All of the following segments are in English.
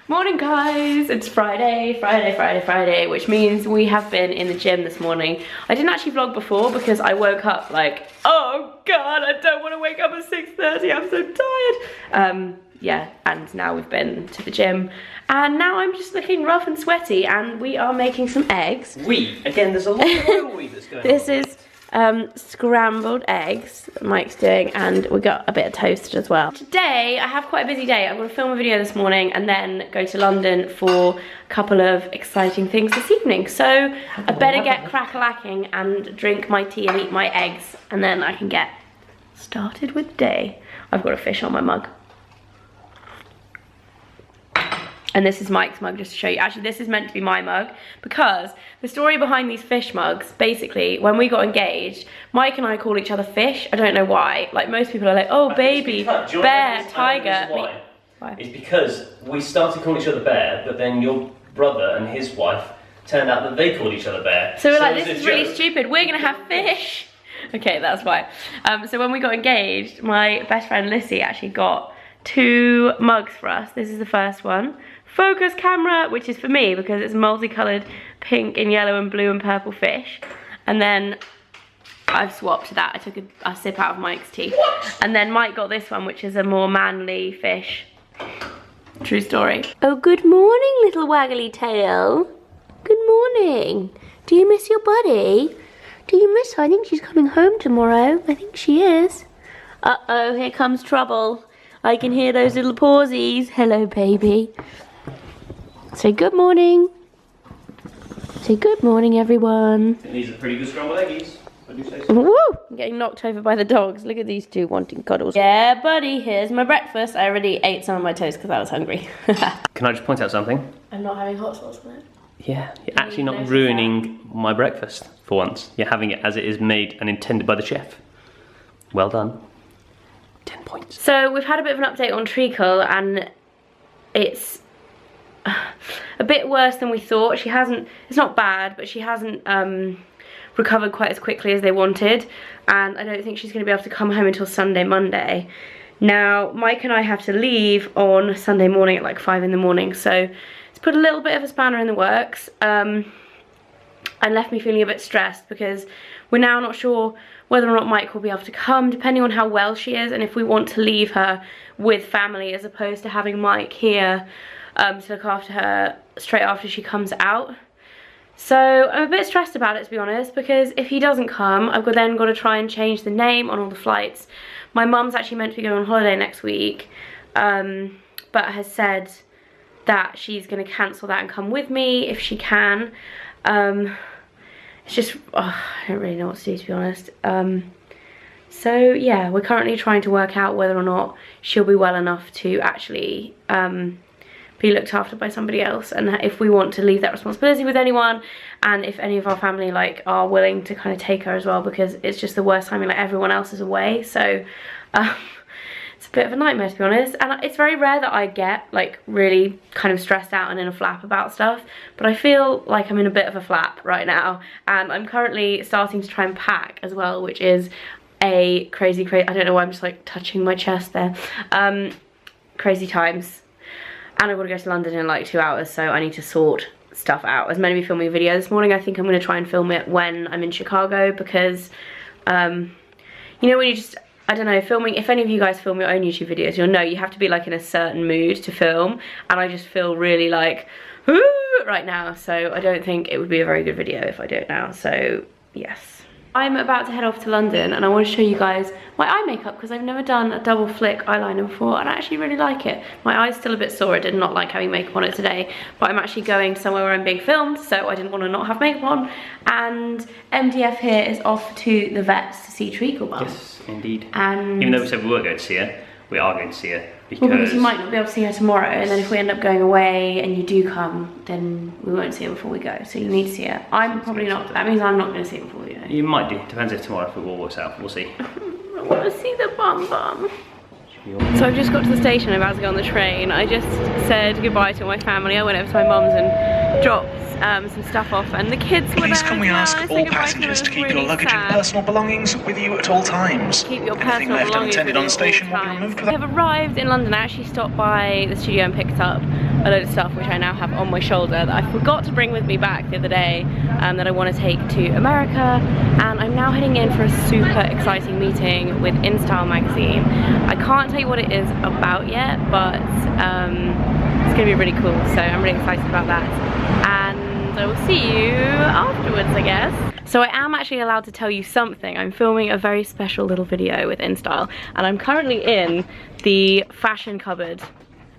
Morning guys, it's Friday, which means we have been in the gym this morning. I didn't actually vlog before because I woke up like, oh god, I don't want to wake up at 6:30, I'm so tired. Yeah, and now we've been to the gym and now I'm just looking rough and sweaty and we are making some eggs. Again, there's a lot of oil that's going on. This is scrambled eggs Mike's doing, and we got a bit of toast as well. Today I have quite a busy day. I'm going to film a video this morning and then go to London for a couple of exciting things this evening, so I better get crack-a-lacking and drink my tea and eat my eggs and then I can get started with the day. I've got a fish on my mug. And this is Mike's mug, just to show you. Actually, this is meant to be my mug because the story behind these fish mugs, basically, when we got engaged, Mike and I call each other fish. I don't know why. Like, most people are like, oh, baby, bear, tiger. Why? It's because we started calling each other bear, but then your brother and his wife turned out that they called each other bear. So we're like, this is really stupid. We're going to have fish. Okay, that's why. So when we got engaged, my best friend Lissy actually got 2 mugs for us. This is the first one. Focus camera, which is for me because it's multicolored pink and yellow and blue and purple fish. And then I've swapped that. I took a sip out of Mike's tea. And then Mike got this one, which is a more manly fish. True story. Oh, good morning, little waggly tail. Good morning. Do you miss your buddy? Do you miss her? I think she's coming home tomorrow. I think she is. Uh-oh, here comes trouble. I can hear those little pawsies. Hello, baby. Say good morning. Say good morning, everyone. These are pretty good scrambled eggies. What do you say so? Woo! I'm getting knocked over by the dogs. Look at these 2 wanting cuddles. Yeah, buddy, here's my breakfast. I already ate some of my toast because I was hungry. Can I just point out something? I'm not having hot sauce on it. Yeah, you're actually not ruining my breakfast for once. You're having it as it is made and intended by the chef. Well done. 10 points. So we've had a bit of an update on Treacle and it's a bit worse than we thought. She hasn't, it's not bad, but she hasn't recovered quite as quickly as they wanted, and I don't think she's going to be able to come home until Sunday, Monday. Now Mike and I have to leave on Sunday morning at like 5 in the morning, so it's put a little bit of a spanner in the works and left me feeling a bit stressed because we're now not sure whether or not Mike will be able to come, depending on how well she is and if we want to leave her with family as opposed to having Mike here to look after her straight after she comes out. So I'm a bit stressed about it, to be honest, because if he doesn't come, I've then got to try and change the name on all the flights. My mum's actually meant to be going on holiday next week, but has said that she's going to cancel that and come with me if she can. It's just, I don't really know what to do, to be honest. So yeah, we're currently trying to work out whether or not she'll be well enough to actually be looked after by somebody else, and if we want to leave that responsibility with anyone, and if any of our family like are willing to kind of take her as well, because it's just the worst timing, like everyone else is away. So it's a bit of a nightmare, to be honest, and it's very rare that I get like really kind of stressed out and in a flap about stuff, but I feel like I'm in a bit of a flap right now, and I'm currently starting to try and pack as well, which is a crazy I don't know why I'm just like touching my chest there. Crazy times. And I've got to go to London in like 2 hours, so I need to sort stuff out. I was meant to be filming a video this morning. I think I'm going to try and film it when I'm in Chicago because, you know, when you just, I don't know, filming, if any of you guys film your own YouTube videos, you'll know you have to be like in a certain mood to film, and I just feel really like, right now, so I don't think it would be a very good video if I do it now, so yes. I'm about to head off to London and I want to show you guys my eye makeup because I've never done a double flick eyeliner before and I actually really like it. My eye's still a bit sore. I did not like having makeup on it today, but I'm actually going somewhere where I'm being filmed, so I didn't want to not have makeup on. And MDF here is off to the vets to see Treacle Mum. Yes, indeed. And even though we said we were going to see her, we are going to see her. Because you might not be able to see her tomorrow, and then if we end up going away and you do come, then we won't see her before we go, so you need to see her. I'm probably not, that means I'm not going to see her before we go. You might do, depends if tomorrow if it all works out, we'll see. I want to see the bum bum. So I've just got to the station, I'm about to go on the train. I just said goodbye to my family. I went over to my mum's and dropped some stuff off, and the kids were there. Please can we ask I all passengers to keep really your luggage sad. and personal belongings with you at all times. Keep your Anything personal left belongings unattended with on you station at all will be removed for times. that. I've arrived in London. I actually stopped by the studio and picked up a load of stuff which I now have on my shoulder that I forgot to bring with me back the other day, that I want to take to America, and I'm now heading in for a super exciting meeting with InStyle magazine. I can't tell you what it is about yet, but it's going to be really cool, so I'm really excited about that, and I will see you afterwards, I guess. So I am actually allowed to tell you something. I'm filming a very special little video with InStyle, and I'm currently in the fashion cupboard,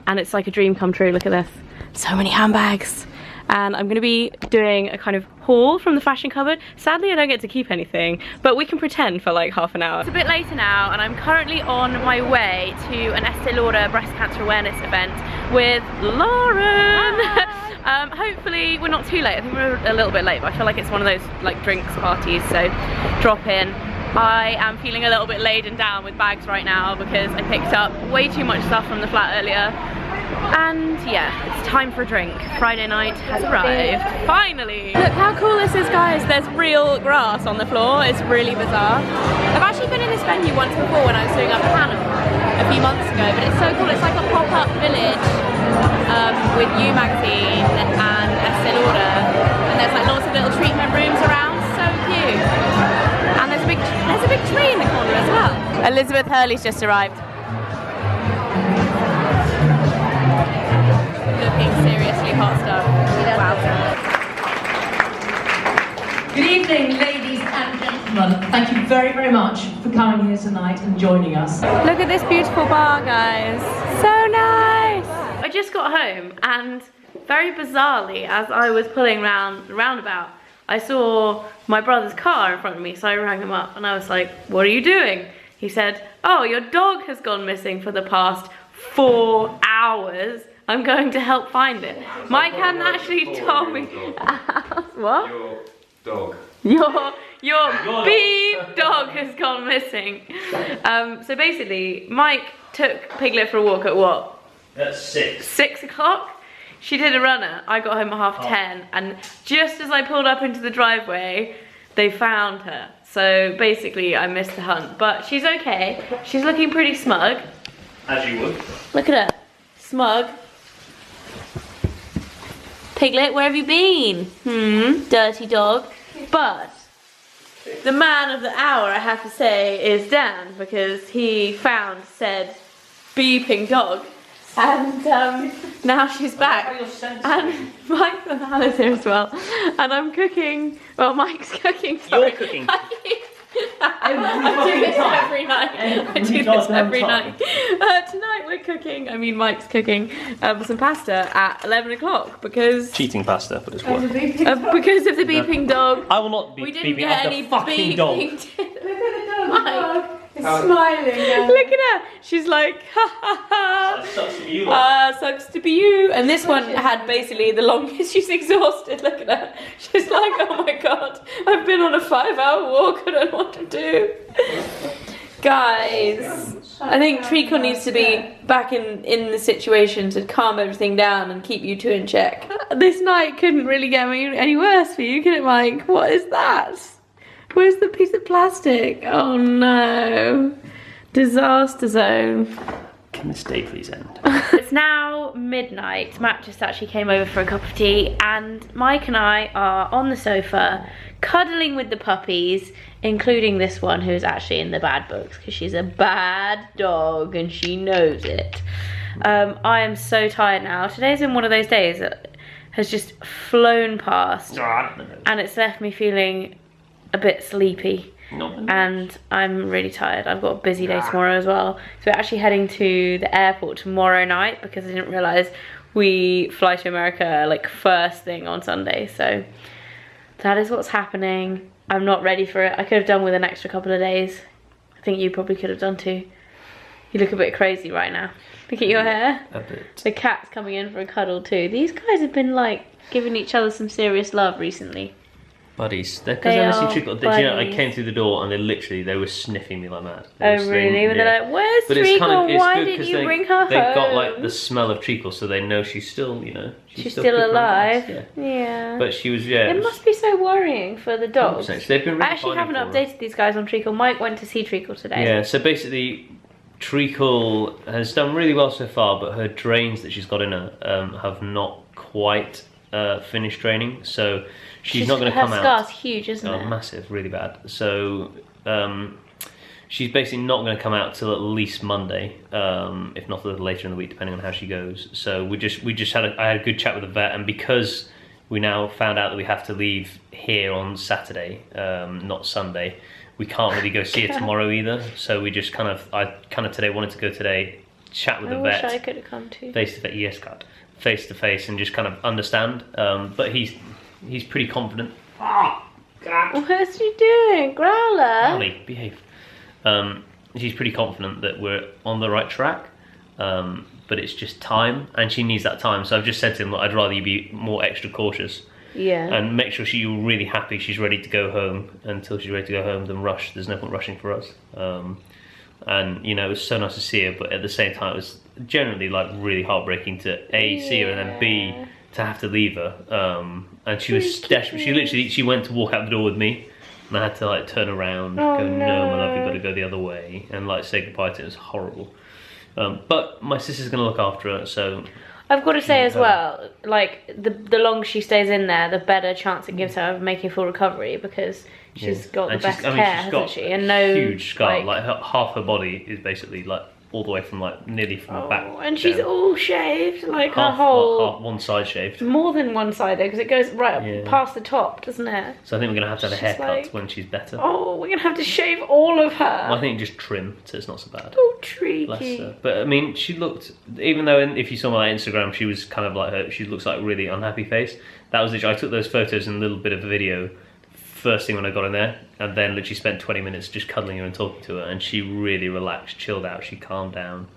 and it's like a dream come true. Look at this, so many handbags. And I'm going to be doing a kind of haul from the fashion cupboard. Sadly, I don't get to keep anything, but we can pretend for like half an hour. It's a bit later now, and I'm currently on my way to an Estee Lauder breast cancer awareness event with Lauren. Hopefully we're not too late. I think we're a little bit late, but I feel like it's one of those like drinks parties, so drop in. I am feeling a little bit laden down with bags right now because I picked up way too much stuff from the flat earlier. And yeah, it's time for a drink. Friday night has arrived, finally. Look how cool this is, guys. There's real grass on the floor. It's really bizarre. I've actually been in this venue once before when I was doing up Panama a few months ago, but it's so cool. It's like a pop-up village with You magazine and Estee Lauder, and there's like lots of little treatment rooms around. So cute. And there's a big tree in the corner as well. Elizabeth Hurley's just arrived. Looking seriously hot stuff. Wow. Good evening, ladies and gentlemen. Thank you very, very much for coming here tonight and joining us. Look at this beautiful bar, guys. So nice. I just got home, and very bizarrely, as I was pulling round the roundabout, I saw my brother's car in front of me, so I rang him up and I was like, what are you doing? He said, oh, your dog has gone missing for the past 4 hours. I'm going to help find it. Mike hadn't actually told me. What? Your dog. Your beep dog has gone missing. So basically, Mike took Piglet for a walk at what? At 6. 6 o'clock? She did a runner. I got home at 10:30, and just as I pulled up into the driveway, they found her. So basically, I missed the hunt, but she's okay. She's looking pretty smug. As you would. Look at her, smug. Piglet, where have you been? Dirty dog. But the man of the hour, I have to say, is Dan, because he found said beeping dog. And now she's back. And Mike from the house here as well. And I'm cooking. Well, Mike's cooking. Sorry. You're cooking. I do this every night. I do this every night. Tonight we're cooking. I mean, Mike's cooking some pasta at 11 o'clock because Cheating pasta, but it's what? because of the beeping dog. I will not be We didn't beeping get after any fucking dog. Mike. Smiling now. Look at her. She's like, ha ha ha. Sucks to be you, lot. Sucks to be you. And this one had basically the longest. She's exhausted. Look at her. She's like, oh my god, I've been on a 5-hour walk. I don't know what to do. Guys, I think Treacle needs to be back in the situation to calm everything down and keep you two in check. This night couldn't really get any worse for you, could it, Mike? What is that? Where's the piece of plastic? Oh no. Disaster zone. Can this day please end? It's now midnight. Matt just actually came over for a cup of tea, and Mike and I are on the sofa cuddling with the puppies, including this one who's actually in the bad books because she's a bad dog and she knows it. I am so tired now. Today's been one of those days that has just flown past, and it's left me feeling a bit sleepy. And I'm really tired. I've got a busy day tomorrow as well. So we're actually heading to the airport tomorrow night because I didn't realise we fly to America like first thing on Sunday. So that is what's happening. I'm not ready for it. I could have done with an extra couple of days. I think you probably could have done too. You look a bit crazy right now. Look at your hair. A bit. The cat's coming in for a cuddle too. These guys have been like giving each other some serious love recently. Buddies. They're because I see Treacle. You know, I came through the door and they were sniffing me like mad. Oh really? They're like, where's Treacle? Why didn't you bring her home? They've got like the smell of Treacle, so they know she's still, you know, she's still alive. Yeah. But she was, It must be so worrying for the dogs. So they've been really I actually haven't updated these guys on Treacle. Mike went to see Treacle today. Yeah. So basically, Treacle has done really well so far, but her drains that she's got in her have not quite finished draining. So she's not going to come out. Her scar's huge, isn't it? Massive, really bad. So she's basically not going to come out till at least Monday, if not a little later in the week, depending on how she goes. So I had a good chat with the vet, and because we now found out that we have to leave here on Saturday, not Sunday, we can't really go see her tomorrow either. So we just I today wanted to go today, chat with the vet. I wish I could have come too. Face to face, yes, God. Face to face, and just kind of understand. But he's pretty confident. Oh, God. What's she doing? Growler? Molly, behave. She's pretty confident that we're on the right track, but it's just time, and she needs that time. So I've just said to him, look, I'd rather you be more extra cautious. Yeah. And make sure you're really happy she's ready to go home until she's ready to go home, then rush. There's no point rushing for us. And, you know, it was so nice to see her, but at the same time, it was generally, like, really heartbreaking to, A, see her, and then, B, to have to leave her. And she was desperate. She went to walk out the door with me, and I had to, like, turn around, go, no, my love, you've got to go the other way, and, like, say goodbye to her. It was horrible. But my sister's going to look after her, so... I've got to say as well, like, the longer she stays in there, the better chance it gives her of making full recovery, because she's got the best care, hasn't she? And no huge scar, like half her body is basically like all the way from like nearly from her back. And she's all shaved, like half, her whole... half one side shaved. More than one side though, because it goes right past the top, doesn't it? So I think we're going to have a haircut when she's better. Oh, we're going to have to shave all of her. Well, I think just trim, so it's not so bad. Oh, tricky. But I mean, she looked, even though if you saw my Instagram, she was kind of like she looks like a really unhappy face. That was literally, I took those photos and a little bit of a video first thing when I got in there, and then literally spent 20 minutes just cuddling her and talking to her, and she really relaxed, chilled out, she calmed down.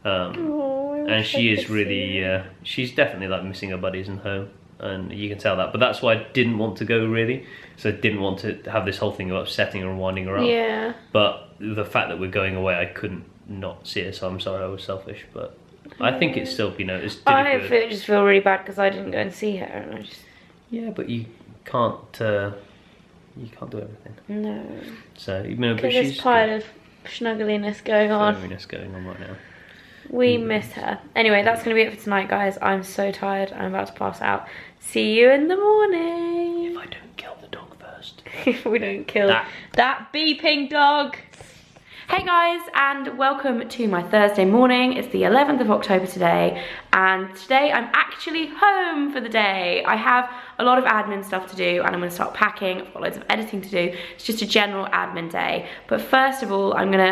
And she is really, she's definitely like missing her buddies and home, and you can tell that. But that's why I didn't want to go really, so I didn't want to have this whole thing of upsetting her and winding her up. Yeah. But the fact that we're going away, I couldn't not see her, so I'm sorry I was selfish, but I think it's still, you know, it's just feel really bad because I didn't go and see her, and I just... Yeah, but you can't do everything. No. So, you know, but there's a pile of snuggliness going on. Snuggliness going on right now. We miss her. Anyway, that's going to be it for tonight, guys. I'm so tired. I'm about to pass out. See you in the morning. If I don't kill the dog first. If we don't kill that beeping dog. Hey guys, and welcome to my Thursday morning. It's the 11th of October today, and today I'm actually home for the day. I have a lot of admin stuff to do, and I'm going to start packing. I've got loads of editing to do. It's just a general admin day. But first of all, I'm going to